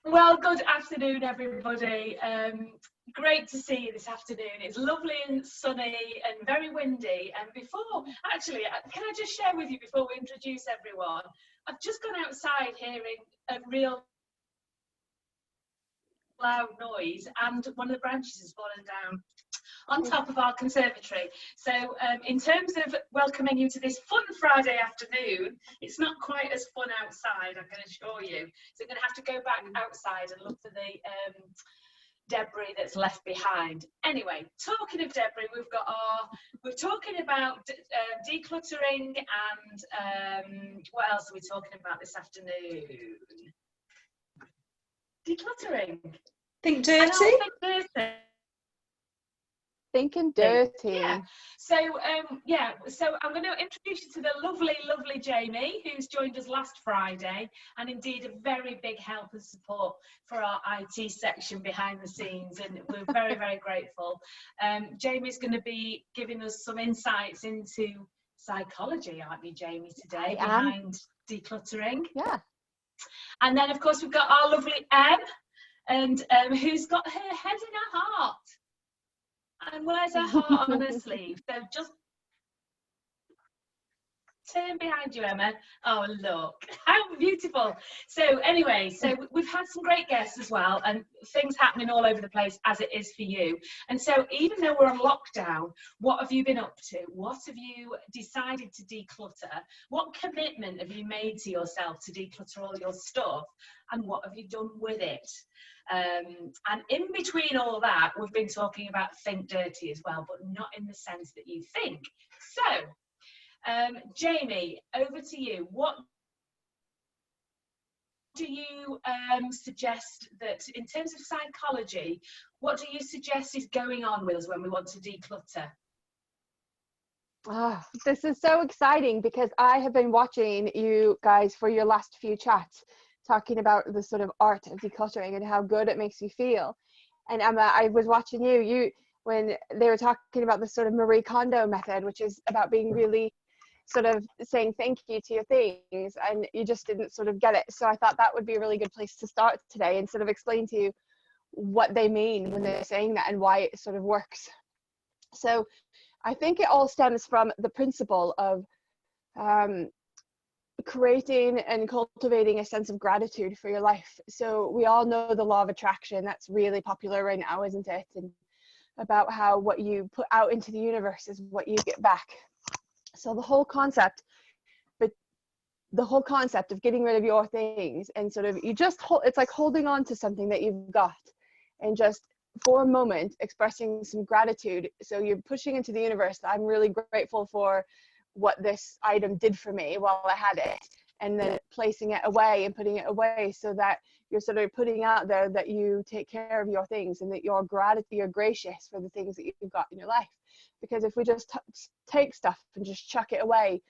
Well, good afternoon, everybody. Great to see you this afternoon. It's lovely and sunny and very windy. And actually, can I just share with you before we introduce everyone? I've just gone outside hearing a real loud noise, and one of the branches has fallen down on top of our conservatory. So in terms of welcoming you to this fun Friday afternoon, it's not quite as fun outside, I can assure you. So I'm going to have to go back outside and look for the debris that's left behind. Anyway, talking of debris, we're talking about decluttering, and what else are we talking about this afternoon? Decluttering. Think dirty? Think dirty. Thinking dirty. Yeah. So so I'm going to introduce you to the lovely Jamie, who's joined us last Friday, and indeed a very big help and support for our IT section behind the scenes, and we're very, very grateful. Jamie's going to be giving us some insights into psychology, aren't you, Jamie, today, behind decluttering? Yeah. And then, of course, we've got our lovely Em, and who's got her head in her heart. And wears her heart on her sleeve. So just turn behind you, Emma. Oh, look, how beautiful. So anyway, so we've had some great guests as well, and things happening all over the place, as it is for you. And so even though we're on lockdown, what have you been up to? What have you decided to declutter? What commitment have you made to yourself to declutter all your stuff? And what have you done with it? And in between all that, we've been talking about think dirty as well, but not in the sense that you think. So, Jamie, over to you. What do you suggest that, in terms of psychology, what do you suggest is going on with us when we want to declutter? Oh, this is so exciting because I have been watching you guys for your last few chats, talking about the sort of art of decluttering and how good it makes you feel. And Emma, I was watching you when they were talking about the sort of Marie Kondo method, which is about being really sort of saying thank you to your things, and you just didn't sort of get it. So I thought that would be a really good place to start today and sort of explain to you what they mean when they're saying that and why it sort of works. So I think it all stems from the principle of creating and cultivating a sense of gratitude for your life. So we all know the law of attraction. That's really popular right now, isn't it? And about how what you put out into the universe is what you get back. So the whole concept of getting rid of your things and sort of it's like holding on to something that you've got and just for a moment expressing some gratitude. So you're pushing into the universe that I'm really grateful for what this item did for me while I had it, and then placing it away and putting it away, so that you're sort of putting out there that you take care of your things and that you're gracious for the things that you've got in your life. Because if we just take stuff and just chuck it away,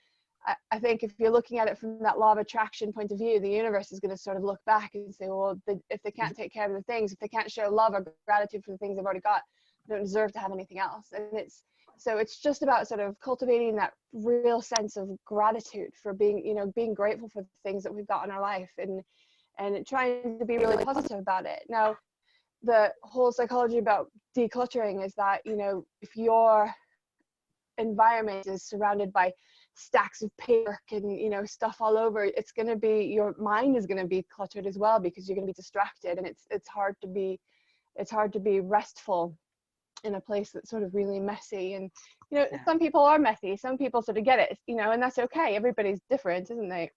I think if you're looking at it from that law of attraction point of view, the universe is going to sort of look back and say, well, if they can't take care of the things, if they can't show love or gratitude for the things they've already got, they don't deserve to have anything else. And it's just about sort of cultivating that real sense of gratitude for being grateful for the things that we've got in our life, and trying to be really positive about it. Now, the whole psychology about decluttering is that, if your environment is surrounded by stacks of paper and stuff all over, it's going to be, your mind is going to be cluttered as well, because you're going to be distracted, and it's hard to be restful in a place that's sort of really messy. And some people are messy, some people sort of get it, and that's okay. Everybody's different,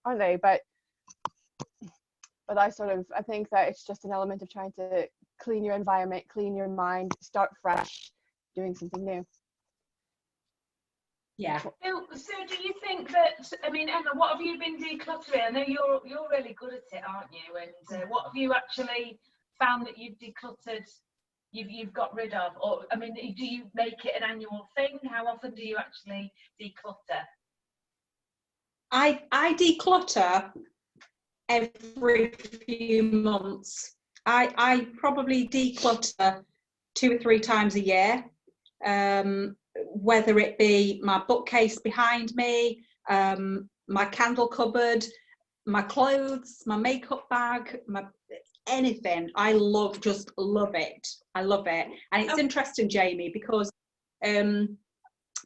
aren't they? But I think that it's just an element of trying to clean your environment, clean your mind, start fresh, doing something new. Yeah. So do you think that, Emma, what have you been decluttering? I know you're really good at it, aren't you? And what have you actually found that you've decluttered, you've got rid of? Or, do you make it an annual thing? How often do you actually declutter? I declutter every few months. I probably declutter 2 or 3 times a year, whether it be my bookcase behind me, my candle cupboard, my clothes, my makeup bag, anything. I just love it. I love it. And it's interesting, Jamie, because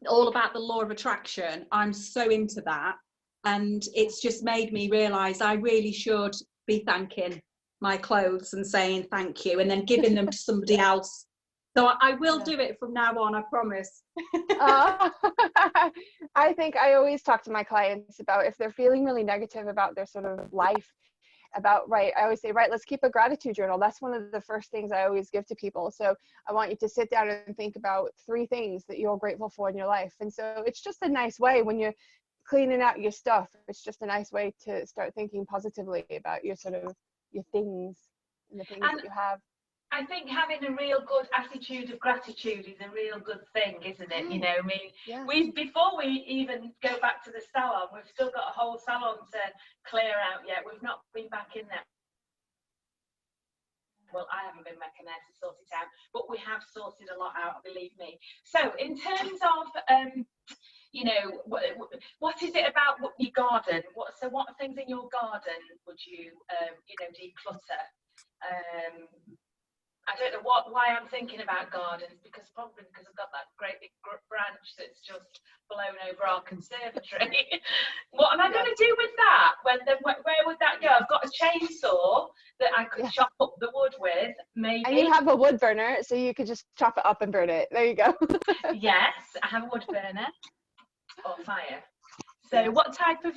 all about the law of attraction, I'm so into that. And it's just made me realise I really should be thanking my clothes and saying thank you, and then giving them to somebody else. So I will do it from now on, I promise. I think I always talk to my clients about if they're feeling really negative about their sort of life, I always say, let's keep a gratitude journal. That's one of the first things I always give to people. So I want you to sit down and think about 3 things that you're grateful for in your life. And so it's just a nice way when you're cleaning out your stuff. It's just a nice way to start thinking positively about your things and the things that you have. I think having a real good attitude of gratitude is a real good thing, isn't it? You know, I mean, before we even go back to the salon, we've still got a whole salon to clear out yet. We've not been back in there. Well, I haven't been back in there to sort it out, but we have sorted a lot out, believe me. So in terms of, you know, what is it about your garden? What things in your garden would you, you know, declutter? I don't know why I'm thinking about gardens, probably because I've got that great big branch that's just blown over our conservatory. What am I going to do with that? Where would that go? I've got a chainsaw that I could chop up the wood with, maybe. And you have a wood burner, so you could just chop it up and burn it. There you go. Yes, I have a wood burner or fire. So what type of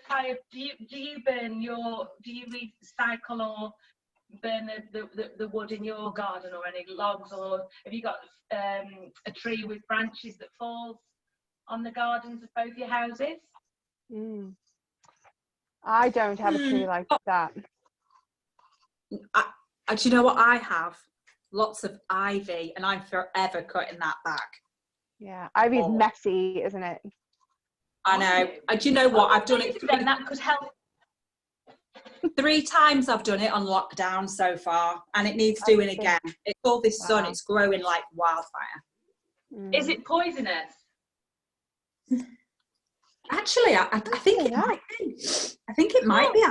fire do you burn do you recycle or burn the wood in your garden, or any logs, or have you got a tree with branches that falls on the gardens of both your houses? I don't have a tree like that. Do you know what I have? Lots of ivy, and I'm forever cutting that back. Yeah, ivy's messy, isn't it? I know. Do you know what? I've done it. Then that could help. 3 times I've done it on lockdown so far, and it needs doing again. It's all this sun, it's growing like wildfire. Is it poisonous? Actually, I think it might be. I think it might be.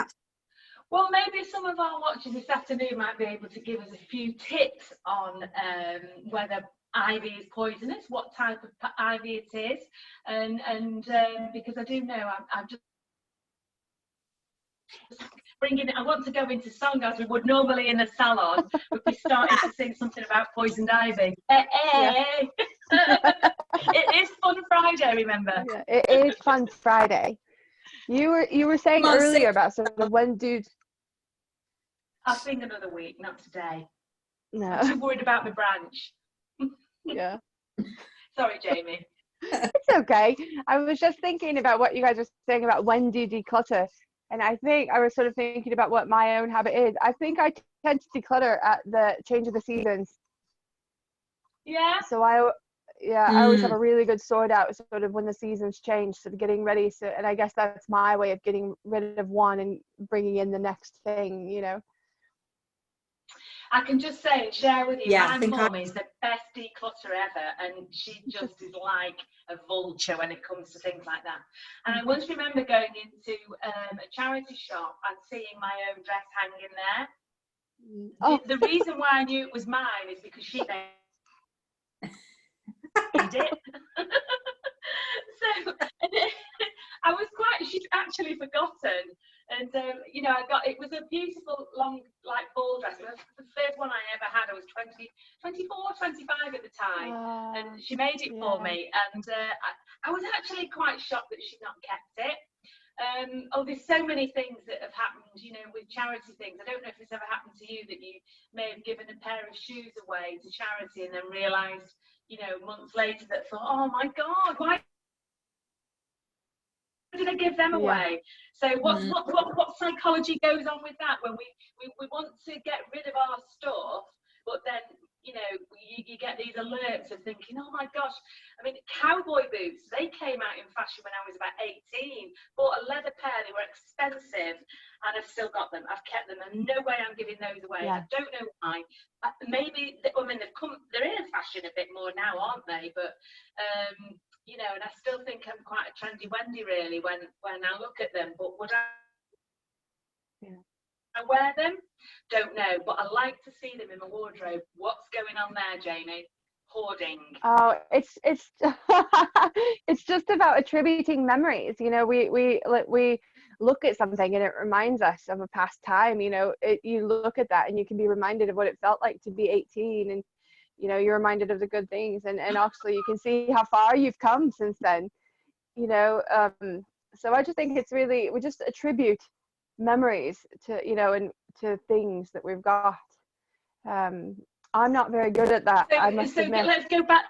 Well, maybe some of our watchers this afternoon might be able to give us a few tips on whether ivy is poisonous, what type of ivy it is, and because I do know I'm just I want to go into song as we would normally in a salon, but we started to sing something about poisoned ivy. It is Fun Friday, remember? Yeah, it is Fun Friday. You were saying earlier about sort of when dudes. I'll sing another week, not today. No. I'm too worried about my branch. Yeah. Sorry, Jamie. It's okay. I was just thinking about what you guys were saying about when do you declutter. And I think I was sort of thinking about what my own habit is. I think I tend to declutter at the change of the seasons. Yeah. So I always have a really good sort out sort of when the seasons change, sort of getting ready. So, and I guess that's my way of getting rid of one and bringing in the next thing, you know. I can just say and share with you, my mum is the best declutter ever, and she just is like a vulture when it comes to things like that. And I once remember going into a charity shop and seeing my own dress hanging there. Oh. The reason why I knew it was mine is because she made it. So I was she'd actually forgotten. And, you know, it was a beautiful long, like, ball dress. The first one I ever had, I was 24, 25 at the time. And she made it for me. And I was actually quite shocked that she'd not kept it. There's so many things that have happened, you know, with charity things. I don't know if it's ever happened to you that you may have given a pair of shoes away to charity and then realised, you know, months later that thought, oh, my God, why did I give them away? So what psychology goes on with that when we want to get rid of our stuff, but then, you know, you get these alerts of thinking, oh my gosh, I mean, cowboy boots, they came out in fashion when I was about 18, bought a leather pair, they were expensive, and I've still got them. I've kept them, and no way I'm giving those away. I don't know why. Maybe, I mean, they're in fashion a bit more now, aren't they? But you know, and I still think I'm quite a trendy Wendy really when I look at them. But would I I wear them? Don't know, but I like to see them in my wardrobe. What's going on there, Jamie? Hoarding. Oh, it's it's just about attributing memories. You know, we look at something and it reminds us of a past time. You know, you look at that and you can be reminded of what it felt like to be 18, and you know, you're reminded of the good things, and actually you can see how far you've come since then. You know, so I just think it's really, we just attribute memories to, you know, and to things that we've got. I'm not very good at that, I must admit. Let's go back.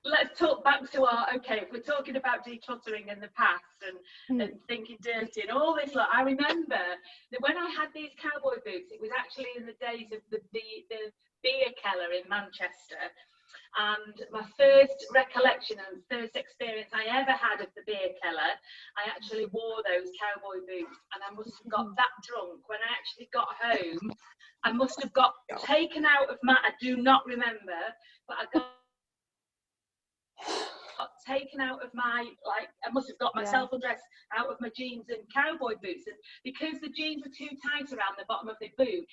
Let's talk back to our, okay, if we're talking about decluttering in the past and thinking dirty and all this, I remember that when I had these cowboy boots, it was actually in the days of the beer keller in Manchester. And my first recollection and first experience I ever had of the beer keller, I actually wore those cowboy boots, and I must have got that drunk when I actually got home. I must have got taken out of I do not remember, but I got taken out of I must have got myself undressed out of my jeans and cowboy boots, and because the jeans were too tight around the bottom of the boot,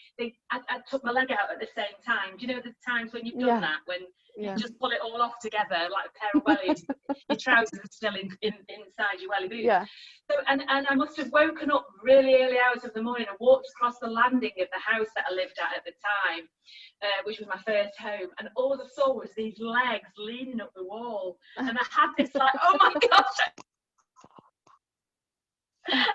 I took my leg out at the same time. Do you know the times when you've done that, when you just pull it all off together like a pair of wellies? Your trousers are still inside your welly boots. So and I must have woken up really early hours of the morning and walked across the landing of the house that I lived at the time, which was my first home, and all I saw was these legs leaning up the wall, and I had this like, oh my gosh,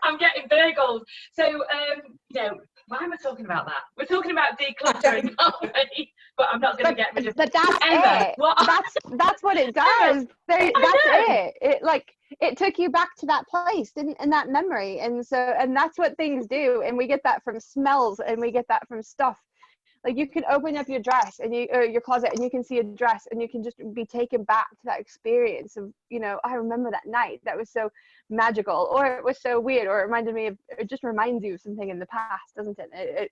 I'm getting bagels. So you know, why am I talking about that? We're talking about decluttering already, but I'm not going to get rid of. But that's it. That's what it does. That's it. It took you back to that place, and that memory, and that's what things do. And we get that from smells, and we get that from stuff. Like, you can open up your dress or your closet, and you can see a dress, and you can just be taken back to that experience of, you know, I remember that night, that was so magical, or it was so weird, or it just reminds you of something in the past, doesn't it? It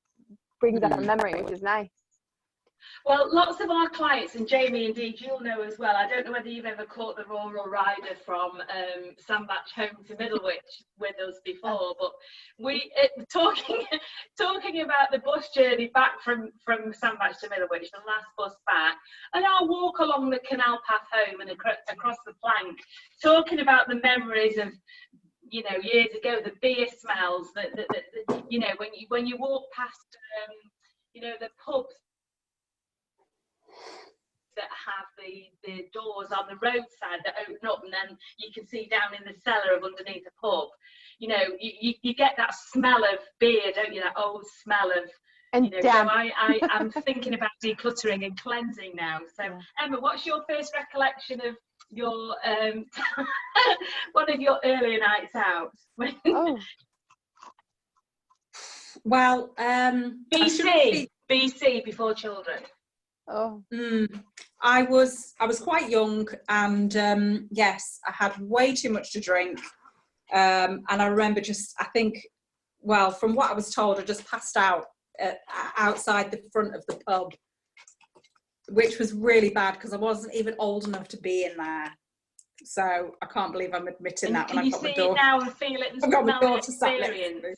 brings up a memory, which is nice. Well, lots of our clients, and Jamie, indeed, you'll know as well. I don't know whether you've ever caught the rural rider from Sandbach home to Middlewich with us before, but talking about the bus journey back from Sandbach to Middlewich, the last bus back, and our walk along the canal path home and across the plank, talking about the memories of, you know, years ago, the beer smells, you know, when you walk past, you know, the pubs that have the doors on the roadside that open up, and then you can see down in the cellar of underneath the pub. You know, you get that smell of beer, don't you? That old smell of, and you know. So I'm thinking about decluttering and cleansing now. So Emma, what's your first recollection of your one of your earlier nights out? Well, BC, before children. I was quite young, and yes, I had way too much to drink, and I remember from what I was told, I just passed out outside the front of the pub, which was really bad because I wasn't even old enough to be in there. So I can't believe I'm admitting that. When I've got my daughter, now and feel it and I've got my daughter sat next to me.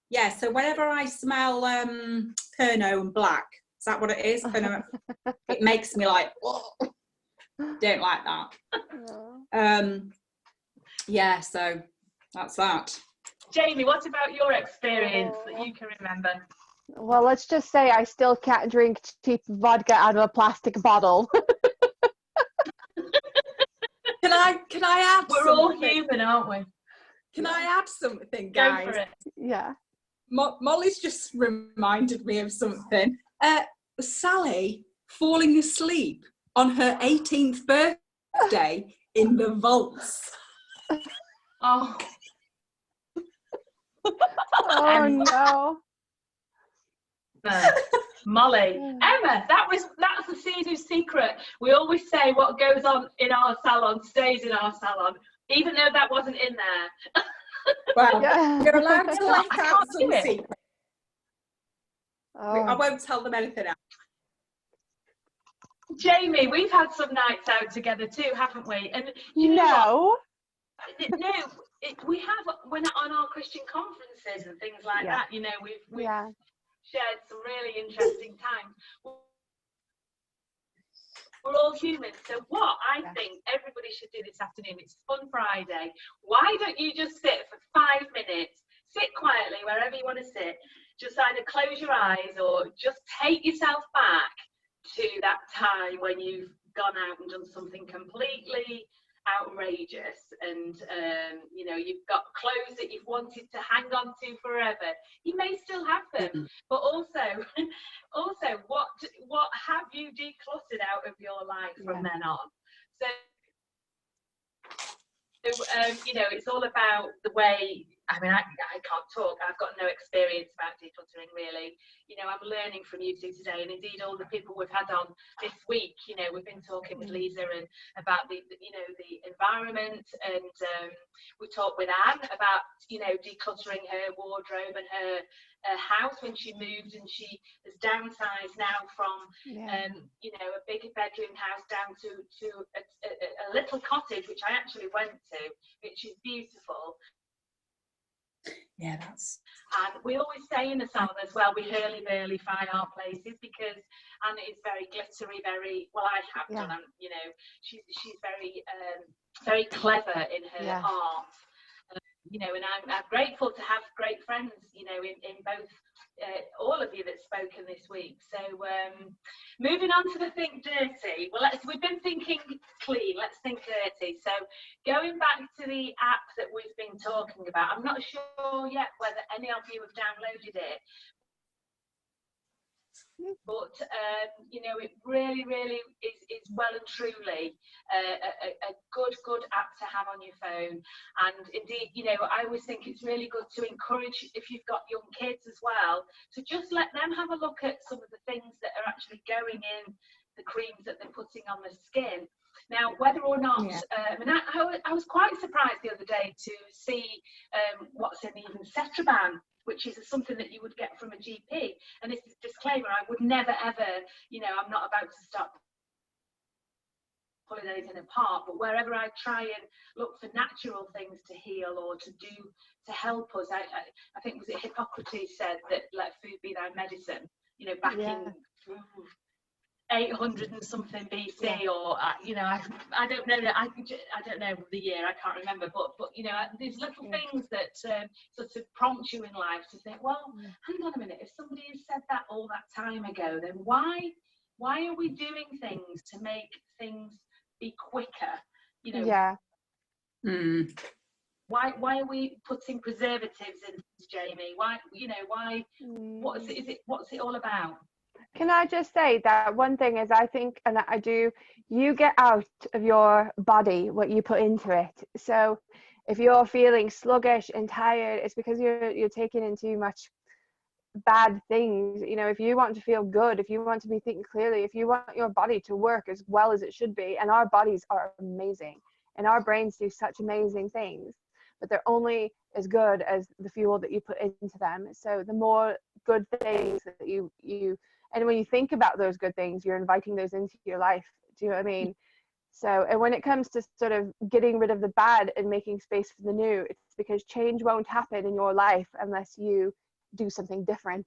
Yeah, so whenever I smell Pernod and black, is that what it is? It makes me like, whoa. Don't like that. Yeah, so that's that. Jamie, what about your experience that you can remember? Well, let's just say I still can't drink cheap vodka out of a plastic bottle. Can I add? We're all human, aren't we? Can I add something, guys? Go for it. Yeah. Molly's just reminded me of something. Sally falling asleep on her 18th birthday in the vaults. Oh. Oh no. Molly, Emma, that's the Caesar's secret. We always say what goes on in our salon stays in our salon, even though that wasn't in there. Well, you're allowed to let out some secrets. Oh. I won't tell them anything else. Jamie, we've had some nights out together too, haven't we? And you know what? No, we have, when on our Christian conferences and things like that, you know, we've shared some really interesting times. We're all human. So what I think everybody should do this afternoon, it's Fun Friday. Why don't you just sit for 5 minutes, sit quietly wherever you want to sit, just either close your eyes or just take yourself back to that time when you've gone out and done something completely outrageous, and you know, you've got clothes that you've wanted to hang on to forever. You may still have them, but also what have you decluttered out of your life from then on? So you know, it's all about the way, I mean, I can't talk, I've got no experience about decluttering really. You know, I'm learning from you two today, and indeed all the people we've had on this week. You know, we've been talking with Lisa and about the you know, the environment, and we talked with Anne about, you know, decluttering her wardrobe and her house when she moved, and she has downsized now from you know, a big bedroom house down to a little cottage, which I actually went to, which is beautiful. Yeah, that's. And we always say in the summer as well, we hurly-burly-fy our places, because Anne is very glittery, very, well, I have done, and you know, she's very very clever in her art. You know, and I'm grateful to have great friends, you know, in both, all of you that's spoken this week. So moving on to the think dirty. Well, we've been thinking clean, let's think dirty. So going back to the app that we've been talking about, I'm not sure yet whether any of you have downloaded it, but you know, it really is well and truly a good app to have on your phone. And indeed, you know, I always think it's really good to encourage, if you've got young kids as well, to just let them have a look at some of the things that are actually going in the creams that they're putting on the skin. Now, whether or not, I mean, I was quite surprised the other day to see what's in even Cetraban, which is something that you would get from a GP. And this is a disclaimer, I would never ever, you know, I'm not about to start pulling anything apart, but wherever I try and look for natural things to heal or to help us, I think, was it Hippocrates said that let food be thy medicine, you know, back in 800 and something BC, or you know, I don't know that I don't know the year, I can't remember, but you know, there's little things that sort of prompt you in life to think, well, hang on a minute, if somebody has said that all that time ago, then why are we doing things to make things be quicker, you know? Why are we putting preservatives in, Jamie? Why, you know, why? What's it all about? Can I just say that one thing is, I think, and I do, you get out of your body what you put into it. So if you're feeling sluggish and tired, it's because you're taking in too much bad things. You know, if you want to feel good, if you want to be thinking clearly, if you want your body to work as well as it should be, and our bodies are amazing and our brains do such amazing things, but they're only as good as the fuel that you put into them. So the more good things that you and when you think about those good things, you're inviting those into your life. Do you know what I mean? So, and when it comes to sort of getting rid of the bad and making space for the new, it's because change won't happen in your life unless you do something different.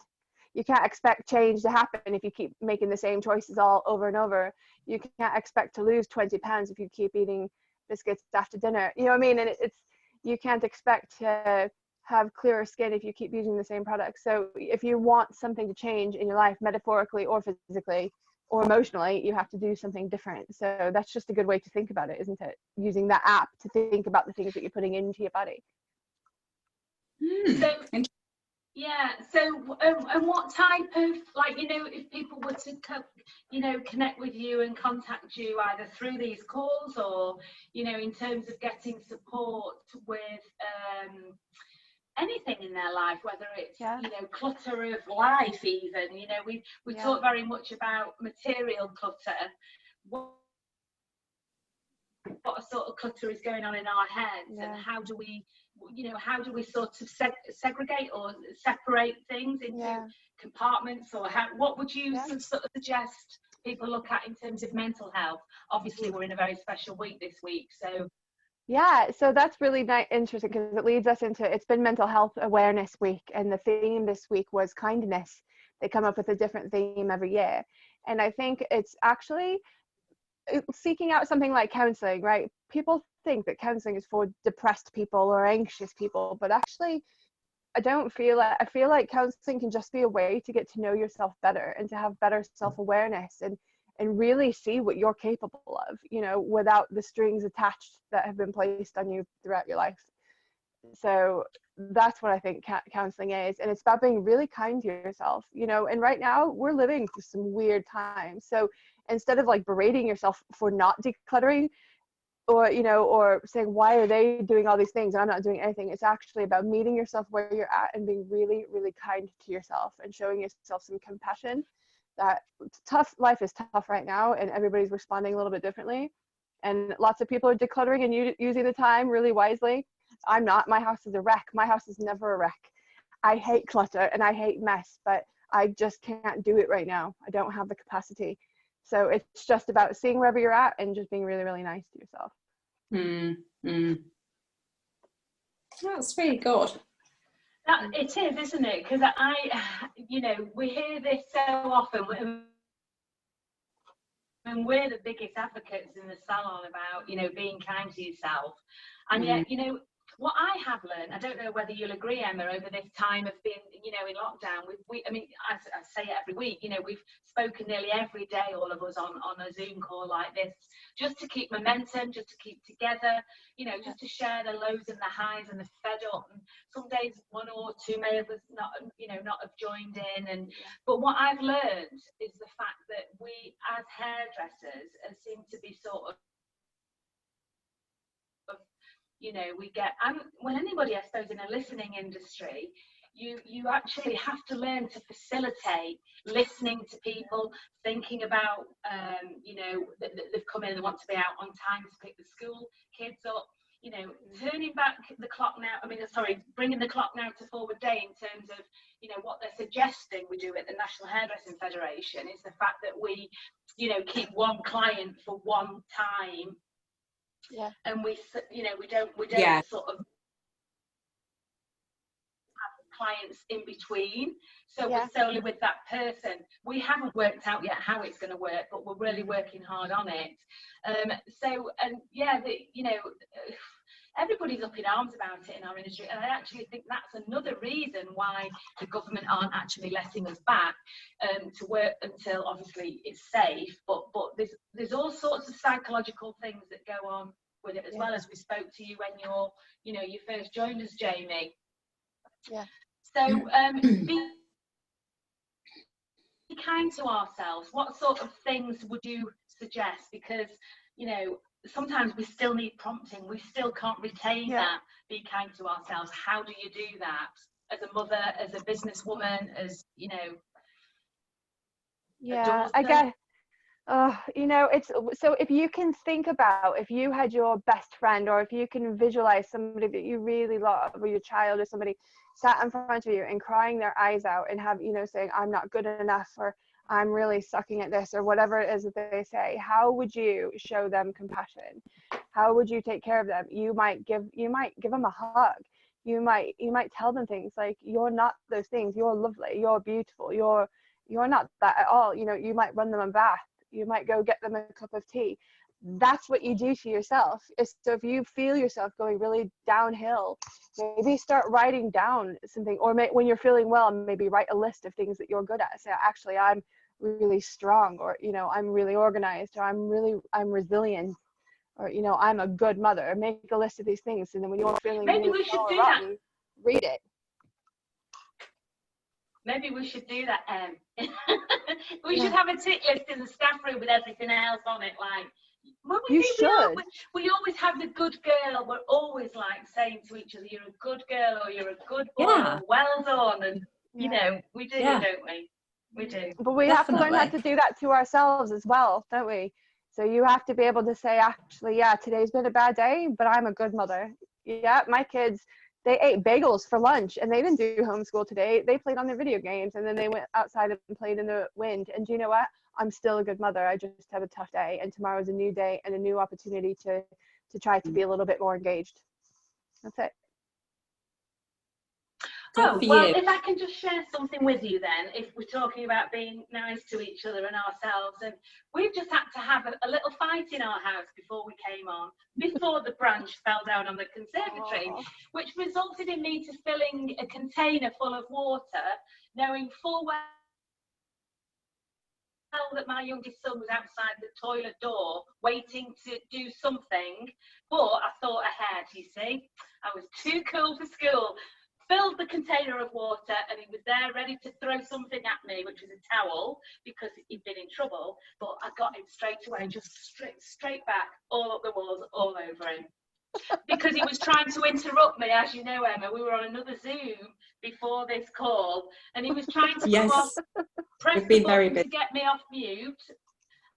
You can't expect change to happen if you keep making the same choices all over and over. You can't expect to lose 20 pounds if you keep eating biscuits after dinner. You know what I mean? And it's, you can't expect to have clearer skin if you keep using the same products. So if you want something to change in your life, metaphorically or physically or emotionally, you have to do something different. So that's just a good way to think about it, isn't it? Using that app to think about the things that you're putting into your body. So, yeah, so and what type of, like, you know, if people were to, you know, connect with you and contact you either through these calls or, you know, in terms of getting support with anything in their life, whether it's you know, clutter of life, even, you know, we talk very much about material clutter. What sort of clutter is going on in our heads, and how do we, you know, how do we sort of segregate or separate things into compartments, or what would you sort of suggest people look at in terms of mental health? Obviously we're in a very special week this week, so Yeah, so that's really interesting because it leads us into, it's been Mental Health Awareness Week, and the theme this week was kindness. They come up with a different theme every year. And I think it's actually seeking out something like counseling, right? People think that counseling is for depressed people or anxious people, but actually I feel like counseling can just be a way to get to know yourself better and to have better self-awareness and really see what you're capable of, you know, without the strings attached that have been placed on you throughout your life. So that's what I think counseling is, and it's about being really kind to yourself, you know. And right now we're living through some weird times, so instead of like berating yourself for not decluttering, or you know, or saying why are they doing all these things and I'm not doing anything, it's actually about meeting yourself where you're at and being really, really kind to yourself and showing yourself some compassion. That life is tough right now and everybody's responding a little bit differently, and lots of people are decluttering and using the time really wisely. I'm not. My house is a wreck. My house is never a wreck. I hate clutter and I hate mess, but I just can't do it right now. I don't have the capacity. So it's just about seeing wherever you're at and just being really, really nice to yourself. That's really good. That, it is, isn't it? Because you know, we hear this so often, and we're the biggest advocates in the salon about, you know, being kind to yourself. And yet, you know, what I have learned, I don't know whether you'll agree, Emma, over this time of being, you know, in lockdown, I mean, I say it every week, you know, we've spoken nearly every day, all of us on a Zoom call like this, just to keep momentum, just to keep together, you know, just to share the lows and the highs and the fed up. And some days one or two may have not, you know, not have joined in. But what I've learned is the fact that we as hairdressers seem to be sort of, you know, we get, and well, anybody I suppose in a listening industry, you actually have to learn to facilitate listening to people, thinking about you know, they've come in and want to be out on time to pick the school kids up, you know, turning back the clock now, bringing the clock now to forward day in terms of, you know, what they're suggesting we do at the National Hairdressing Federation is the fact that we, you know, keep one client for one time. Yeah. And we, you know, we don't sort of have clients in between. So we're solely with that person. We haven't worked out yet how it's going to work, but we're really working hard on it. You know, everybody's up in arms about it in our industry, and I actually think that's another reason why the government aren't actually letting us back to work until obviously it's safe. But there's all sorts of psychological things that go on with it as well, as we spoke to you when you first joined us, Jamie. Yeah. So be kind to ourselves. What sort of things would you suggest? Because, you know, sometimes we still need prompting. We still can't retain that. Be kind to ourselves. How do you do that as a mother, as a businesswoman, as, you know? Yeah, I guess. You know, it's so if you can think about if you had your best friend, or if you can visualize somebody that you really love, or your child or somebody sat in front of you and crying their eyes out and have, you know, saying I'm not good enough, or I'm really sucking at this, or whatever it is that they say, how would you show them compassion? How would you take care of them? You might give them a hug. You might tell them things like, you're not those things, you're lovely, you're beautiful, you're not that at all. You know, you might run them a bath, you might go get them a cup of tea. That's what you do to yourself. So if you feel yourself going really downhill, maybe start writing down something, or when you're feeling well, maybe write a list of things that you're good at. Say, actually, I'm really strong, or, you know, I'm really organized, or I'm resilient, or, you know, I'm a good mother. Make a list of these things, and then when you're feeling maybe really we should do that. Read it. Maybe we should do that, we should have a tick list in the staff room with everything else on it, like, well, we always have the good girl. We're always like saying to each other, you're a good girl, or you're a good boy, or well done, and you know, we do, don't we? We do. But we have to learn how to do that to ourselves as well, don't we? So you have to be able to say, actually, yeah, today's been a bad day, but I'm a good mother. Yeah, my kids, they ate bagels for lunch and they didn't do homeschool today. They played on their video games, and then they went outside and played in the wind. And do you know what? I'm still a good mother. I just had a tough day, and tomorrow's a new day and a new opportunity to to try to be a little bit more engaged. That's it. Oh, well, if I can just share something with you then, if we're talking about being nice to each other and ourselves, and we've just had to have a little fight in our house before we came on, before the branch fell down on the conservatory, which resulted in me to filling a container full of water, knowing full well that my youngest son was outside the toilet door waiting to do something, but I thought ahead, you see. I was too cool for school. Filled the container of water, and he was there ready to throw something at me, which was a towel, because he'd been in trouble, but I got him straight away, just straight back, all up the walls, all over him. Because he was trying to interrupt me, as you know, Emma. We were on another Zoom before this call, and he was trying to come off, press the button to get me off mute,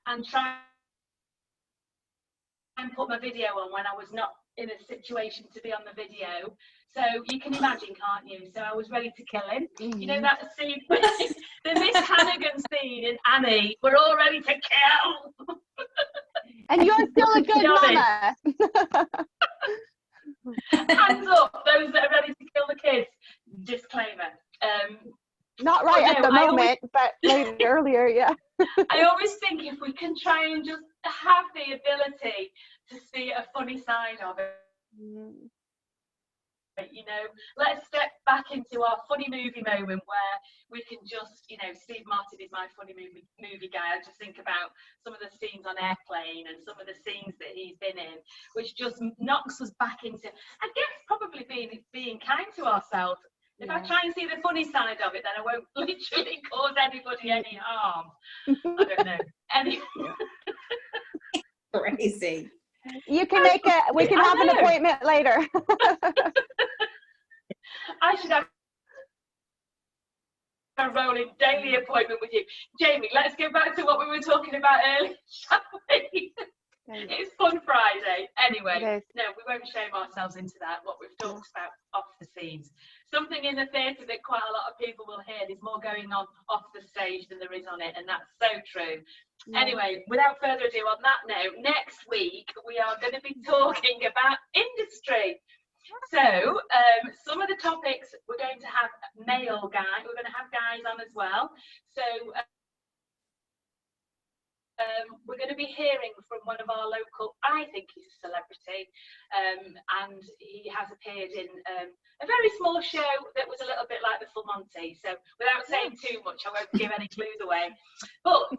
and try and put my video on when I was not in a situation to be on the video. So you can imagine, can't you? So I was ready to kill him. You know that scene, the Miss Hannigan scene in Annie, we're all ready to kill. And you're still a good mama. Hands up, those that are ready to kill the kids. Disclaimer. Not right at the moment, but earlier, yeah. I always think if we can try and just have the ability to see a funny side of it. You know, let's step back into our funny movie moment where we can just, you know, Steve Martin is my funny movie guy. I just think about some of the scenes on Airplane and some of the scenes that he's been in, which just knocks us back into, I guess, probably being kind to ourselves. If I try and see the funny side of it, then I won't literally cause anybody any harm. I don't know. Crazy. You can make it. We can have an appointment later. I should have a rolling daily appointment with you. Jamie, let's go back to what we were talking about earlier, shall we? It's Fun Friday. Anyway, no, we won't shame ourselves into that, what we've talked about off the scenes. Something in the theatre that quite a lot of people will hear, there's more going on off the stage than there is on it, and that's so true. Anyway, without further ado, on that note, next week we are going to be talking about industry. So some of the topics, we're going to have male guys, we're going to have guys on as well. So we're going to be hearing from one of our local, I think he's a celebrity, and he has appeared in a very small show that was a little bit like the Full Monty. So without saying too much, I won't give any clues away. But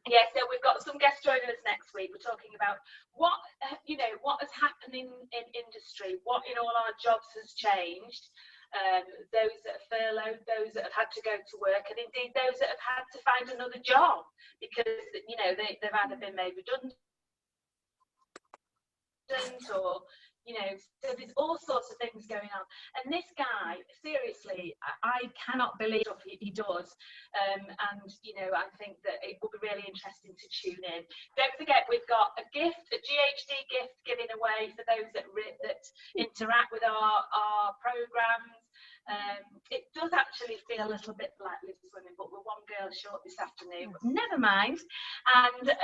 yeah, so we've got some guests joining us next week. We're talking about what, you know, what has happened in industry, what in all our jobs has changed, those that are furloughed, those that have had to go to work, and indeed those that have had to find another job because, you know, they've either been made redundant or, you know, so there's all sorts of things going on. And this guy, seriously, I cannot believe what he does. And, you know, I think that it will be really interesting to tune in. Don't forget, we've got a gift, a GHD gift giving away for those that interact with our programmes. It does actually feel a little bit like Live Swimming, but we're one girl short this afternoon, but never mind. And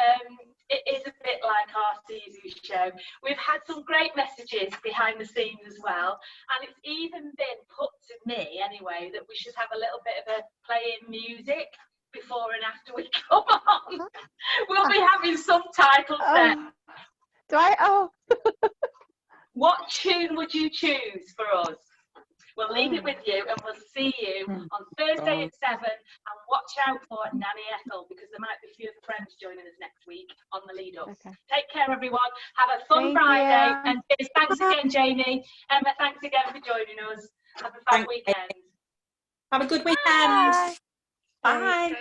it is a bit like our Sisu show. We've had some great messages behind the scenes as well, and it's even been put to me anyway that we should have a little bit of a play-in music before and after we come on. We'll be having subtitles there. Do I? Oh. What tune would you choose for us? We'll leave it with you, and we'll see you on Thursday at 7. And watch out for Nanny Ethel, because there might be a few of the friends joining us next week on the lead up. Okay. Take care, everyone. Have a fun Friday. And thanks again, Jamie. Emma, thanks again for joining us. Have a fun weekend. Have a good weekend. Bye. Bye.